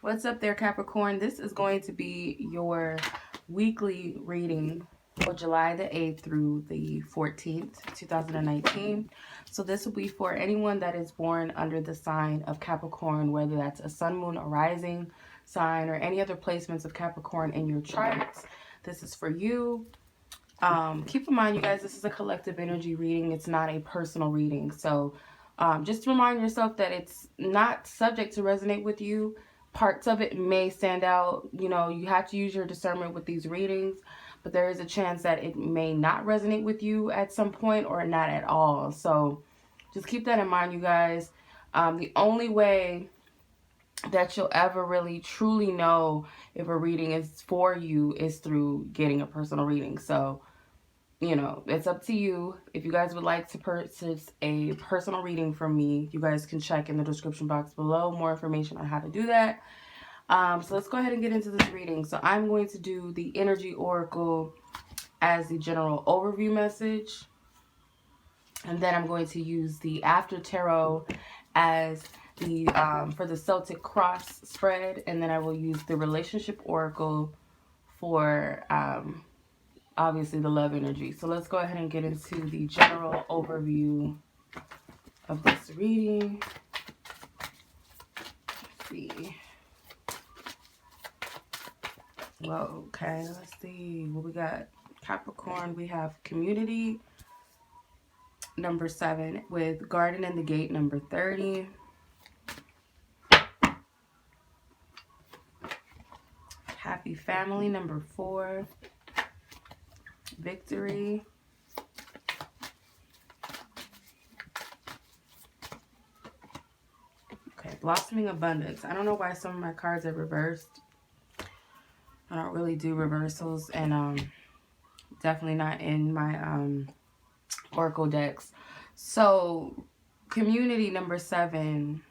What's up there, Capricorn? This is going to be your weekly reading for July the 8th through the 14th, 2019. So this will be for anyone that is born under the sign of Capricorn, whether that's a sun, moon, or rising sign, or any other placements of Capricorn in your charts. This is for you. Keep in mind, you guys, this is a collective energy reading. It's not a personal reading. So just remind yourself that it's not subject to resonate with you. Parts of it may stand out. You know, you have to use your discernment with these readings, but there is a chance that it may not resonate with you at some point or not at all. So just keep that in mind, you guys. The only way that you'll ever really truly know if a reading is for you is through getting a personal reading. So, you know, it's up to you. If you guys would like to purchase a personal reading from me, you guys can check in the description box below more information on how to do that. So let's go ahead and get into this reading. So I'm going to do the energy oracle as the general overview message, and then I'm going to use the after tarot as the for the Celtic cross spread, and then I will use the relationship oracle for obviously the love energy. So let's go ahead and get into the general overview of this reading. Let's see. Whoa, okay, let's see what we got. Capricorn, we have community number 7 with garden and the gate number 30. Happy family number 4. Victory. Okay, blossoming abundance. I don't know why some of my cards are reversed. I don't really do reversals, and definitely not in my oracle decks. So community number 7,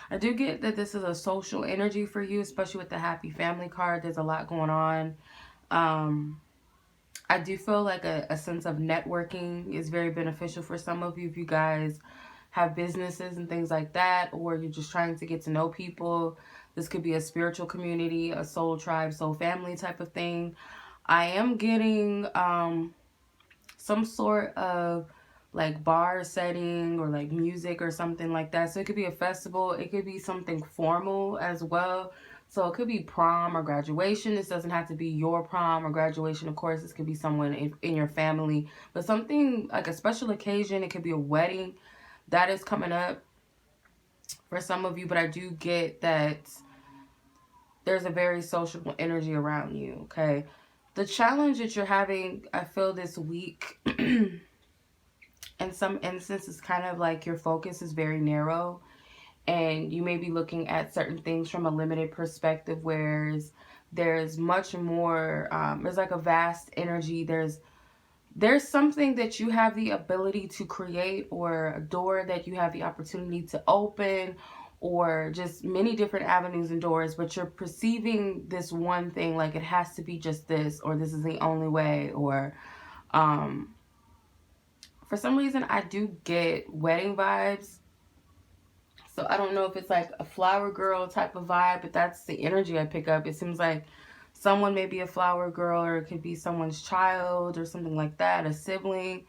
I do get that this is a social energy for you, especially with the happy family card. There's a lot going on. I do feel like a sense of networking is very beneficial for some of you if you guys have businesses and things like that, or you're just trying to get to know people. This could be a spiritual community, a soul tribe, soul family type of thing. I am getting some sort of like bar setting or like music or something like that. So it could be a festival. It could be something formal as well. So it could be prom or graduation. This doesn't have to be your prom or graduation. Of course, this could be someone in your family. But something like a special occasion. It could be a wedding that is coming up for some of you. But I do get that there's a very social energy around you, okay? The challenge that you're having, I feel this week, in some instances, kind of like your focus is very narrow. And you may be looking at certain things from a limited perspective, whereas there's much more, there's like a vast energy. There's something that you have the ability to create, or a door that you have the opportunity to open, or just many different avenues and doors, but you're perceiving this one thing like it has to be just this, or this is the only way, or for some reason I do get wedding vibes. So I don't know if it's like a flower girl type of vibe, but that's the energy I pick up. It seems like someone may be a flower girl, or it could be someone's child or something like that, a sibling.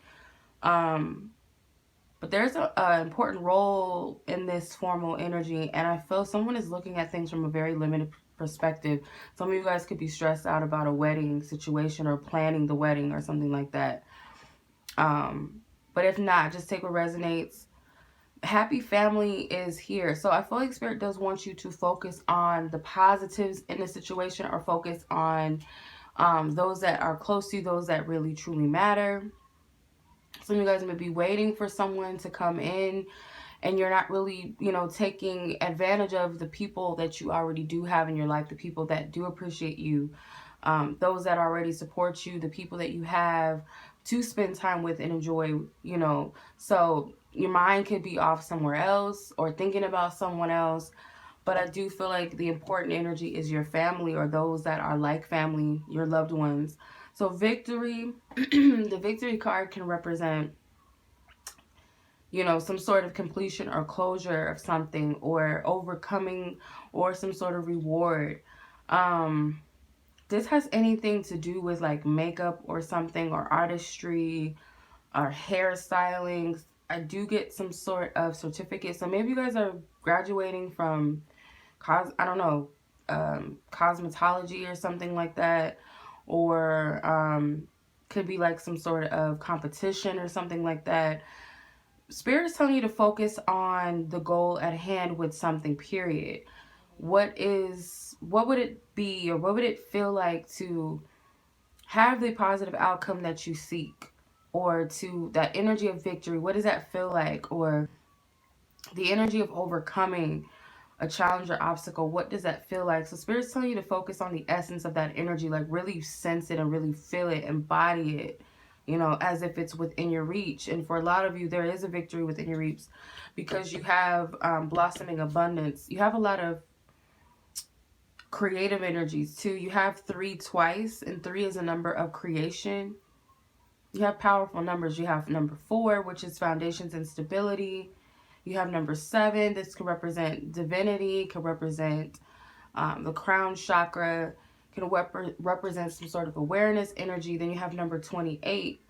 But there's an important role in this formal energy, and I feel someone is looking at things from a very limited perspective. Some of you guys could be stressed out about a wedding situation or planning the wedding or something like that. But if not, just take what resonates. Happy family is here. So I feel like Spirit does want you to focus on the positives in the situation, or focus on those that are close to you, those that really truly matter. Some of you guys may be waiting for someone to come in, and you're not really, you know, taking advantage of the people that you already do have in your life, the people that do appreciate you, those that already support you, the people that you have to spend time with and enjoy, you know. So your mind could be off somewhere else or thinking about someone else. But I do feel like the important energy is your family, or those that are like family, your loved ones. So victory, the victory card can represent you know, some sort of completion or closure of something, or overcoming, or some sort of reward. This has anything to do with like makeup or something, or artistry, or hairstyling. I do get some sort of certificate. So maybe you guys are graduating from I don't know, cosmetology or something like that, or could be like some sort of competition or something like that. Spirit is telling you to focus on the goal at hand with something, period. What would it be, or what would it feel like to have the positive outcome that you seek, or to that energy of victory? What does that feel like? Or the energy of overcoming a challenge or obstacle, what does that feel like? So Spirit's telling you to focus on the essence of that energy, like really sense it and really feel it, embody it, you know, as if it's within your reach. And for a lot of you, there is a victory within your reach, because you have blossoming abundance. You have a lot of creative energies too. You have 3 twice, and 3 is a number of creation. You have powerful numbers. You have number 4, which is foundations and stability. You have number 7. This could represent divinity, could represent the crown chakra, can represent some sort of awareness energy. Then you have number 28,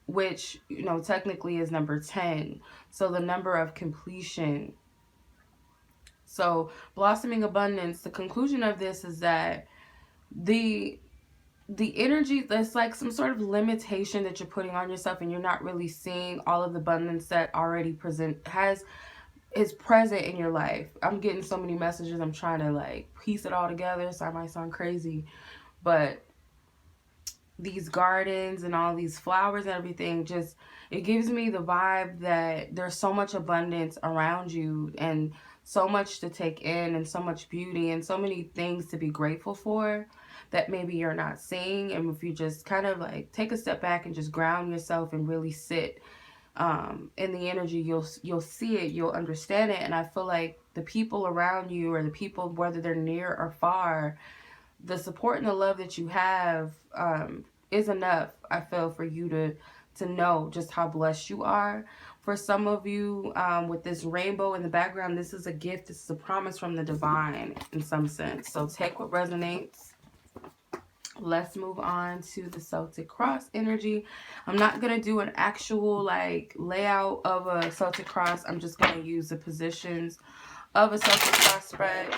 which, you know, technically is number 10. So the number of completion. So blossoming abundance, the conclusion of this is that the energy, that's like some sort of limitation that you're putting on yourself, and you're not really seeing all of the abundance that already is present in your life. I'm getting so many messages. I'm trying to like piece it all together, so I might sound crazy, but these gardens and all these flowers and everything, just, it gives me the vibe that there's so much abundance around you, and so much to take in, and so much beauty, and so many things to be grateful for that maybe you're not seeing. And if you just kind of like take a step back and just ground yourself and really sit in the energy, you'll see it, you'll understand it. And I feel like the people around you, or the people, whether they're near or far, the support and the love that you have is enough, I feel, for you to know just how blessed you are. For some of you, with this rainbow in the background, this is a gift. This is a promise from the divine in some sense. So take what resonates. Let's move on to the Celtic cross energy. I'm not going to do an actual like layout of a Celtic cross. I'm just going to use the positions of a Celtic cross spread.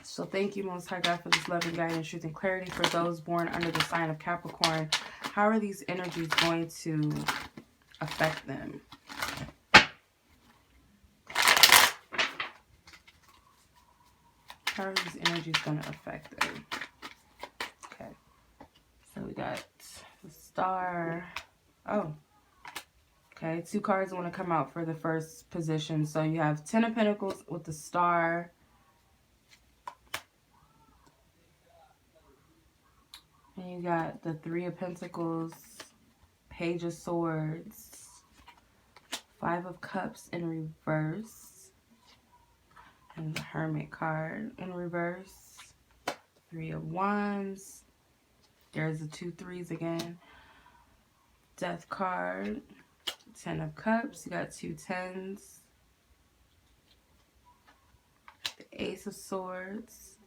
So thank you, Most High God, for this loving guidance, truth, and clarity. For those born under the sign of Capricorn, how are these energies going to affect them? How are these energies going to affect them? Okay. So we got the Star. Oh. Okay. 2 cards want to come out for the first position. So you have 10 of Pentacles with the Star. And you got the 3 of Pentacles, Page of Swords, 5 of Cups in reverse, and the Hermit card in reverse, 3 of Wands, there's the 2 3s again, Death card, 10 of Cups, you got 2 10s, the Ace of Swords,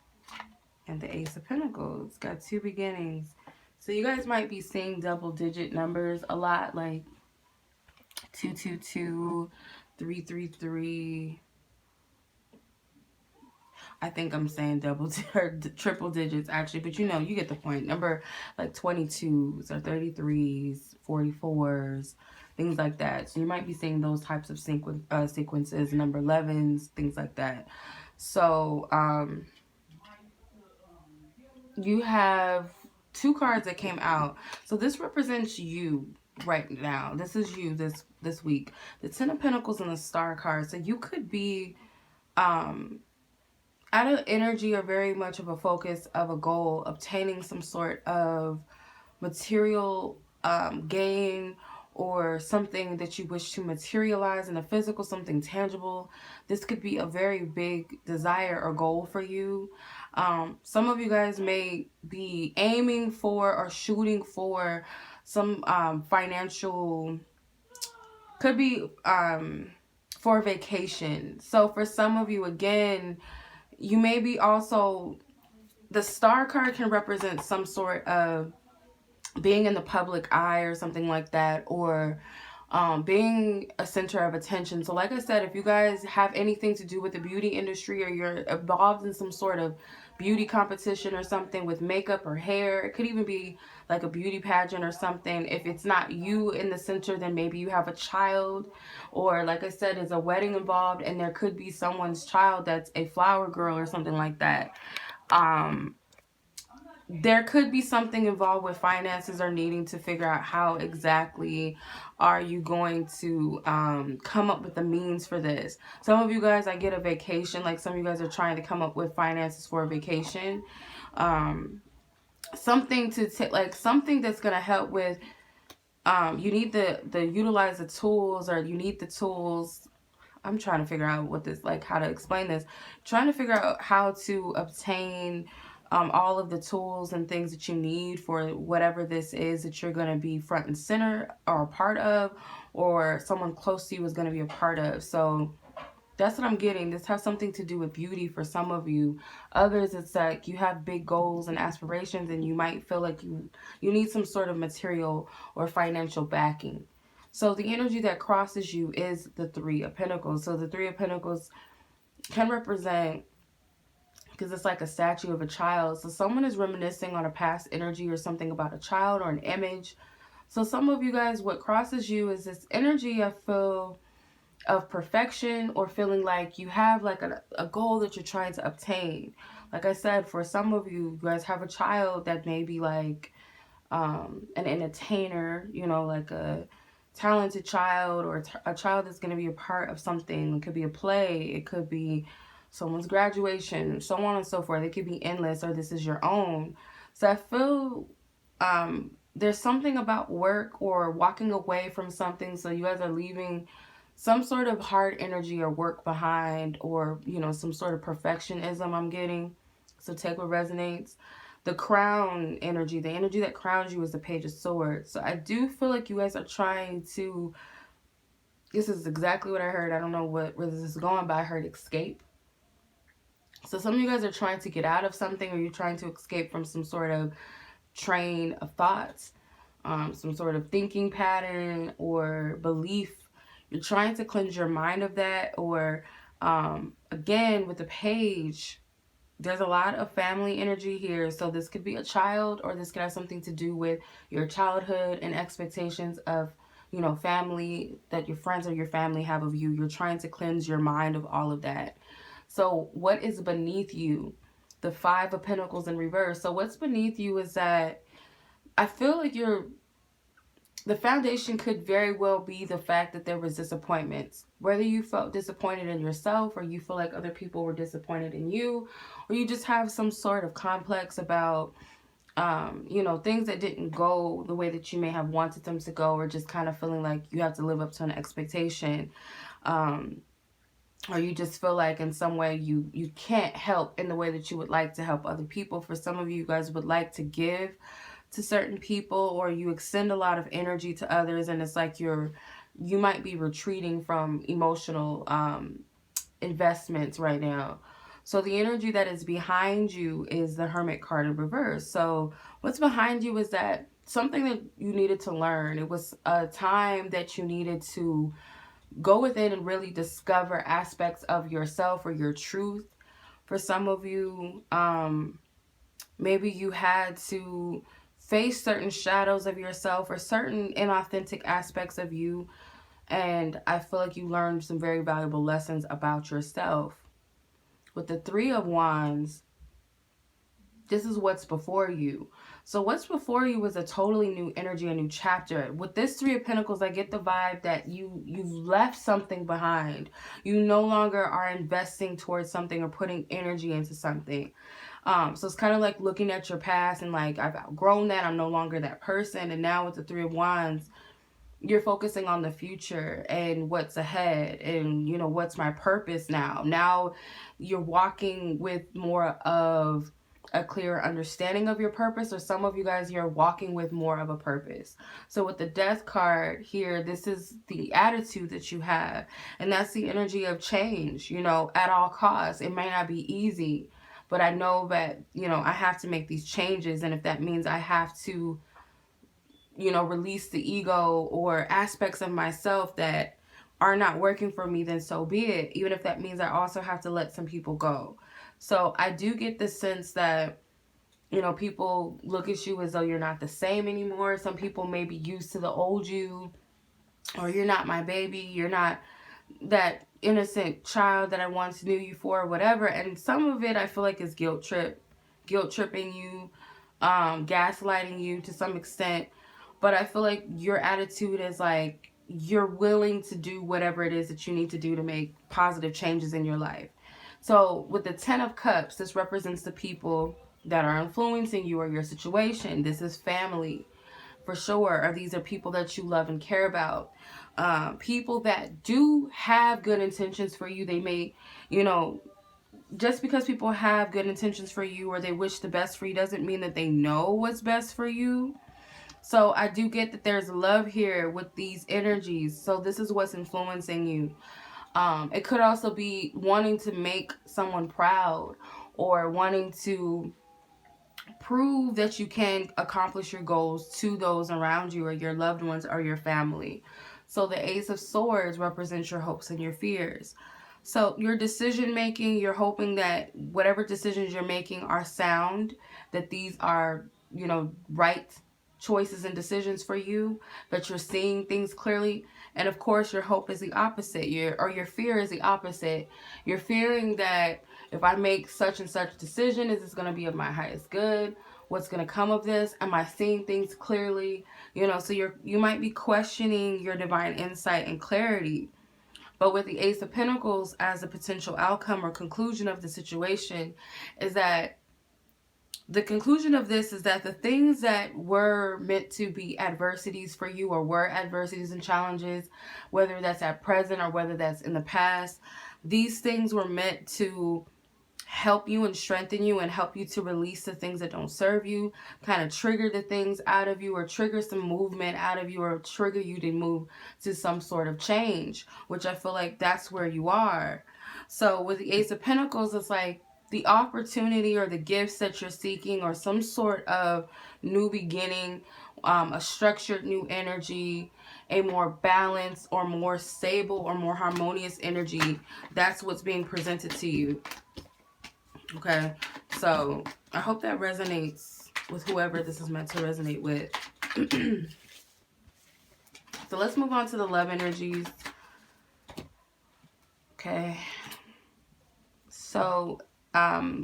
and the Ace of Pentacles. Got 2 beginnings. So you guys might be seeing double-digit numbers a lot, like 222, 333. I think I'm saying triple digits actually, but you know, you get the point. Number like 22s or 33s, 44s, things like that. So you might be seeing those types of sequences, number 11s, things like that. So you have 2 cards that came out. So this represents you right now. This is you this week. The 10 of Pentacles and the Star card. So you could be out of energy, or very much of a focus of a goal, obtaining some sort of material gain, or something that you wish to materialize in a physical, something tangible. This could be a very big desire or goal for you. Some of you guys may be aiming for or shooting for some financial Could be for vacation. So for some of you, again, you may be also, the star card can represent some sort of being in the public eye or something like that, or being a center of attention. So like I said, if you guys have anything to do with the beauty industry, or you're involved in some sort of beauty competition or something with makeup or hair, it could even be like a beauty pageant or something. If it's not you in the center, then maybe you have a child, or like I said, is a wedding involved, and there could be someone's child that's a flower girl or something like that. There could be something involved with finances, or needing to figure out how exactly are you going to come up with the means for this. Some of you guys, I get a vacation, like some of you guys are trying to come up with finances for a vacation. Something to like something that's going to help with, you need the utilize the tools, or you need the tools. I'm trying to figure out what this, like how to explain this. Trying to figure out how to obtain all of the tools and things that you need for whatever this is that you're going to be front and center or a part of, or someone close to you is going to be a part of. So that's what I'm getting. This has something to do with beauty for some of you. Others, it's like you have big goals and aspirations, and you might feel like you need some sort of material or financial backing. So the energy that crosses you is the Three of Pentacles. So the Three of Pentacles can represent, because it's like a statue of a child. So someone is reminiscing on a past energy or something about a child or an image. So some of you guys, what crosses you is this energy, I feel, of perfection, or feeling like you have like a goal that you're trying to obtain. Like I said, for some of you, you guys have a child that may be like an entertainer, you know, like a talented child, or a child that's going to be a part of something. It could be a play, it could be someone's graduation, so on and so forth. It could be endless, or this is your own. So I feel there's something about work or walking away from something. So you guys are leaving some sort of hard energy or work behind, or, you know, some sort of perfectionism I'm getting. So take what resonates. The crown energy, the energy that crowns you, is the Page of Swords. So I do feel like you guys are trying to, this is exactly what I heard. I don't know where this is going, but I heard escape. So some of you guys are trying to get out of something, or you're trying to escape from some sort of train of thoughts, some sort of thinking pattern or belief. You're trying to cleanse your mind of that. Or again, with the Page, there's a lot of family energy here. So this could be a child, or this could have something to do with your childhood and expectations of, you know, family that your friends or your family have of you. You're trying to cleanse your mind of all of that. So what is beneath you? The Five of Pentacles in reverse. So what's beneath you is that I feel like the foundation could very well be the fact that there was disappointments. Whether you felt disappointed in yourself, or you feel like other people were disappointed in you, or you just have some sort of complex about, you know, things that didn't go the way that you may have wanted them to go, or just kind of feeling like you have to live up to an expectation. Or you just feel like in some way you can't help in the way that you would like to help other people. For some of you, you guys would like to give to certain people, or you extend a lot of energy to others, and it's like you might be retreating from emotional investments right now. So the energy that is behind you is the Hermit card in reverse. So what's behind you is that something that you needed to learn. It was a time that you needed to go within and really discover aspects of yourself or your truth. For some of you, maybe you had to face certain shadows of yourself, or certain inauthentic aspects of you. And I feel like you learned some very valuable lessons about yourself. With the Three of Wands, this is what's before you. So what's before you is a totally new energy, a new chapter. With this Three of Pentacles, I get the vibe that you've left something behind. You no longer are investing towards something or putting energy into something. So it's kind of like looking at your past and like, I've outgrown that. I'm no longer that person. And now with the Three of Wands, you're focusing on the future and what's ahead, and, you know, what's my purpose now. Now you're walking with more of a clearer understanding of your purpose, or some of you guys, you're walking with more of a purpose. So with the Death card here, this is the attitude that you have, and that's the energy of change, you know, at all costs. It may not be easy, but I know that, you know, I have to make these changes, and if that means I have to, you know, release the ego or aspects of myself that are not working for me, then so be it. Even if that means I also have to let some people go. So I do get the sense that, you know, people look at you as though you're not the same anymore. Some people may be used to the old you, or you're not my baby, you're not that innocent child that I once knew you for, or whatever. And some of it I feel like is guilt tripping you, gaslighting you to some extent. But I feel like your attitude is like you're willing to do whatever it is that you need to do to make positive changes in your life. So with the 10 of Cups, this represents the people that are influencing you or your situation. This is family, for sure. Or these are people that you love and care about. People that do have good intentions for you. They may, you know, just because people have good intentions for you or they wish the best for you doesn't mean that they know what's best for you. So I do get that there's love here with these energies. So this is what's influencing you. It could also be wanting to make someone proud, or wanting to prove that you can accomplish your goals to those around you or your loved ones or your family. So the Ace of Swords represents your hopes and your fears. So your decision making, you're hoping that whatever decisions you're making are sound, that these are, you know, right choices and decisions for you, that you're seeing things clearly. And of course your hope is the opposite, your fear is the opposite. You're fearing that if I make such and such decision, is this going to be of my highest good? What's going to come of this? Am I seeing things clearly? You know, so you might be questioning your divine insight and clarity. But with the Ace of Pentacles as a potential outcome or conclusion of the situation, is that the conclusion of this is that the things that were meant to be adversities for you, or were adversities and challenges, whether that's at present or whether that's in the past, these things were meant to help you and strengthen you and help you to release the things that don't serve you, kind of trigger the things out of you, or trigger some movement out of you, or trigger you to move to some sort of change, which I feel like that's where you are. So with the Ace of Pentacles, it's like the opportunity or the gifts that you're seeking, or some sort of new beginning, a structured new energy, a more balanced or more stable or more harmonious energy. That's what's being presented to you. Okay, so I hope that resonates with whoever this is meant to resonate with. So let's move on to the love energies. Okay, so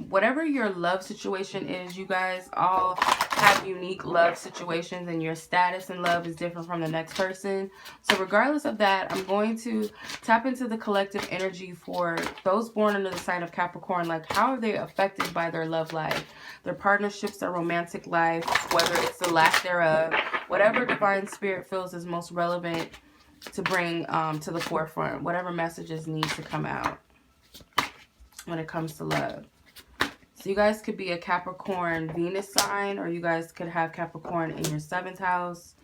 whatever your love situation is, you guys all have unique love situations, and your status in love is different from the next person. So regardless of that, I'm going to tap into the collective energy for those born under the sign of Capricorn. Like, how are they affected by their love life, their partnerships, their romantic life, whether it's the lack thereof, whatever divine spirit feels is most relevant to bring to the forefront, whatever messages need to come out when it comes to love. So you guys could be a Capricorn Venus sign, or you guys could have Capricorn in your 7th house.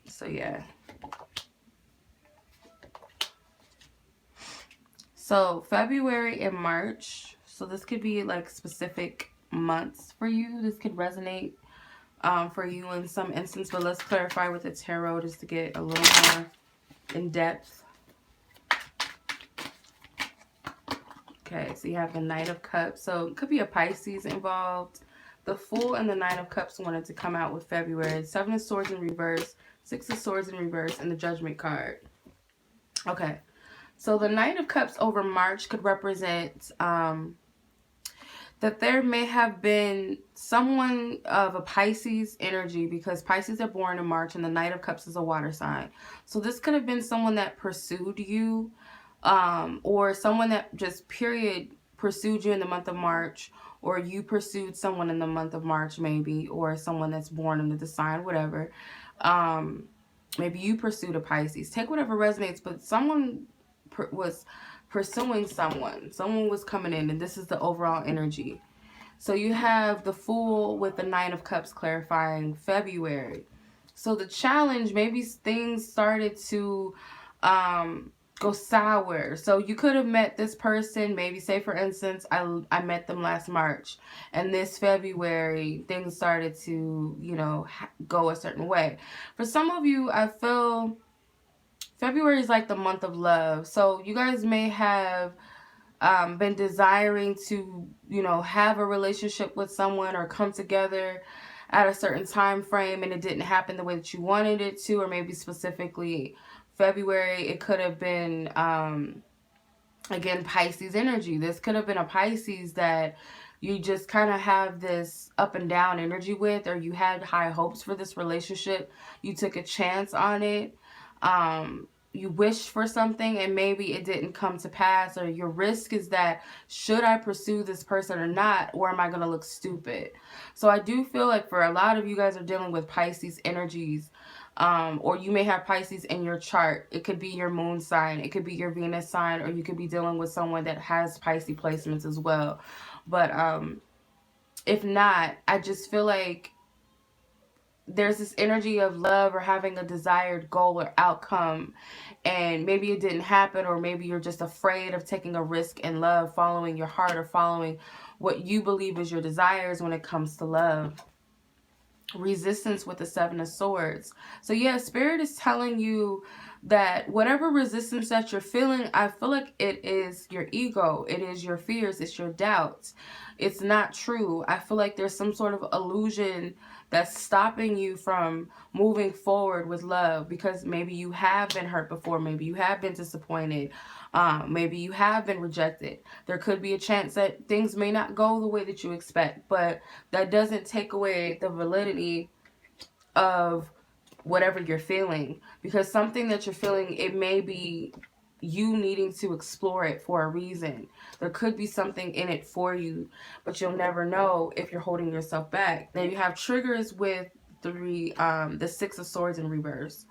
So yeah. So February and March. So this could be like specific months for you. This could resonate for you in some instance, but let's clarify with the tarot just to get a little more in depth. Okay, so you have the Knight of Cups. So it could be a Pisces involved. The Fool and the Nine of Cups wanted to come out with February. 7 of Swords in reverse, 6 of Swords in reverse, and the Judgment card. Okay, so the Knight of Cups over March could represent that there may have been someone of a Pisces energy, because Pisces are born in March and the Knight of Cups is a water sign. So this could have been someone that pursued you, or someone that just period pursued you in the month of March, or you pursued someone in the month of March maybe, or someone that's born under the sign, whatever. Maybe you pursued a Pisces. Take whatever resonates, but someone was pursuing someone. Someone was coming in, and this is the overall energy. So you have the Fool with the Nine of Cups clarifying February. So the challenge, maybe things started to go sour. So you could have met this person, maybe say for instance, I met them last March, and this February things started to, you know, go a certain way. For some of you, I feel February is like the month of love. So you guys may have been desiring to, you know, have a relationship with someone or come together at a certain time frame, and it didn't happen the way that you wanted it to. Or maybe specifically February, it could have been again, Pisces energy. This could have been a Pisces that you just kind of have this up and down energy with, or you had high hopes for this relationship. You took a chance on it. You wished for something and maybe it didn't come to pass, or your risk is that, should I pursue this person or not, or am I going to look stupid? So I do feel like for a lot of you guys are dealing with Pisces energies, or you may have Pisces in your chart. It could be your moon sign, it could be your Venus sign, or you could be dealing with someone that has Pisces placements as well. But if not, I just feel like there's this energy of love or having a desired goal or outcome, and maybe it didn't happen, or maybe you're just afraid of taking a risk in love, following your heart or following what you believe is your desires when it comes to love. Resistance with the Seven of Swords. So yeah, Spirit is telling you that whatever resistance that you're feeling, I feel like it is your ego, it is your fears, it's your doubts. It's not true. I feel like there's some sort of illusion that's stopping you from moving forward with love, because maybe you have been hurt before, maybe you have been disappointed, maybe you have been rejected. There could be a chance that things may not go the way that you expect, but that doesn't take away the validity of whatever you're feeling, because something that you're feeling, it may be you needing to explore it for a reason. There could be something in it for you, but you'll never know if you're holding yourself back. Then you have triggers with the Six of Swords in reverse.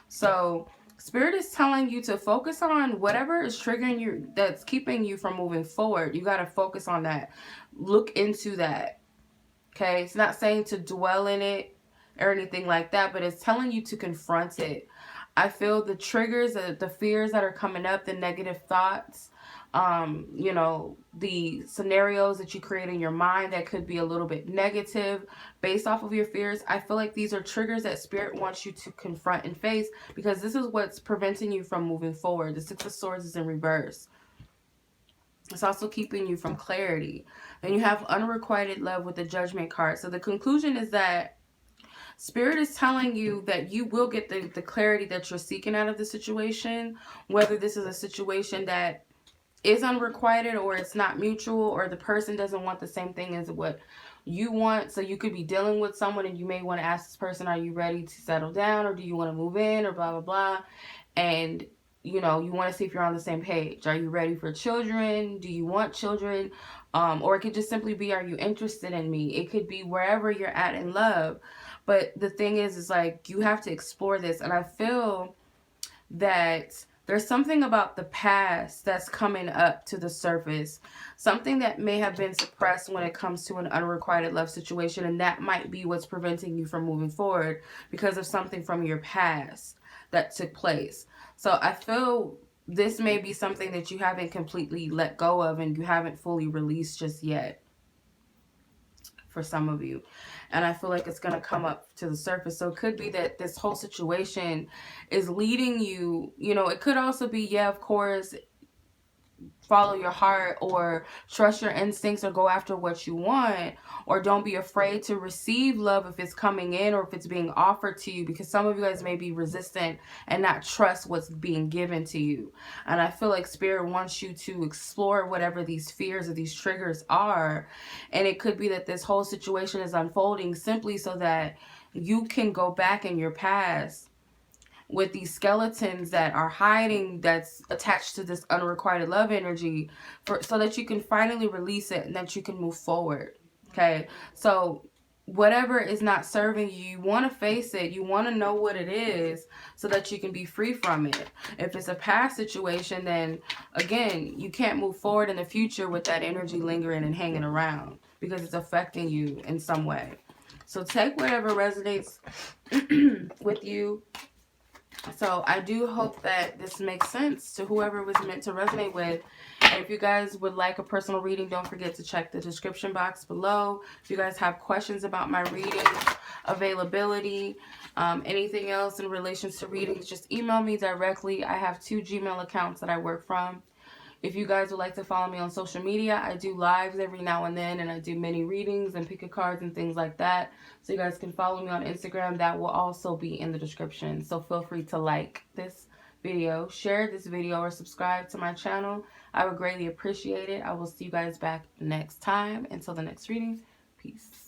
So Spirit is telling you to focus on whatever is triggering you, that's keeping you from moving forward. You got to focus on that. Look into that. Okay, it's not saying to dwell in it or anything like that, but it's telling you to confront it. I feel the triggers, the fears that are coming up, the negative thoughts, you know, the scenarios that you create in your mind that could be a little bit negative based off of your fears. I feel like these are triggers that Spirit wants you to confront and face, because this is what's preventing you from moving forward. The Six of Swords is in reverse. It's also keeping you from clarity. Then you have unrequited love with the Judgment card. So the conclusion is that Spirit is telling you that you will get the clarity that you're seeking out of the situation, whether this is a situation that is unrequited, or it's not mutual, or the person doesn't want the same thing as what you want. So you could be dealing with someone and you may want to ask this person, are you ready to settle down, or do you want to move in, or blah, blah, blah. And, you know, you want to see if you're on the same page. Are you ready for children? Do you want children? Or it could just simply be, are you interested in me? It could be wherever you're at in love. But the thing is like, you have to explore this. And I feel that there's something about the past that's coming up to the surface. Something that may have been suppressed when it comes to an unrequited love situation. And that might be what's preventing you from moving forward, because of something from your past that took place. So I feel this may be something that you haven't completely let go of, and you haven't fully released just yet for some of you. And I feel like it's going to come up to the surface. So it could be that this whole situation is leading you, you know, it could also be, yeah, of course, follow your heart, or trust your instincts, or go after what you want, or don't be afraid to receive love if it's coming in, or if it's being offered to you, because some of you guys may be resistant and not trust what's being given to you. And I feel like Spirit wants you to explore whatever these fears or these triggers are. And it could be that this whole situation is unfolding simply so that you can go back in your past with these skeletons that are hiding, that's attached to this unrequited love energy, so that you can finally release it and that you can move forward. Okay, so whatever is not serving you, you want to face it. You want to know what it is so that you can be free from it. If it's a past situation, then again, you can't move forward in the future with that energy lingering and hanging around because it's affecting you in some way. So take whatever resonates with you. So I do hope that this makes sense to whoever it was meant to resonate with. And if you guys would like a personal reading, don't forget to check the description box below. If you guys have questions about my readings, availability, anything else in relation to readings, just email me directly. I have 2 Gmail accounts that I work from. If you guys would like to follow me on social media, I do lives every now and then, and I do mini readings and pick a cards and things like that. So you guys can follow me on Instagram. That will also be in the description. So feel free to like this video, share this video, or subscribe to my channel. I would greatly appreciate it. I will see you guys back next time. Until the next reading, peace.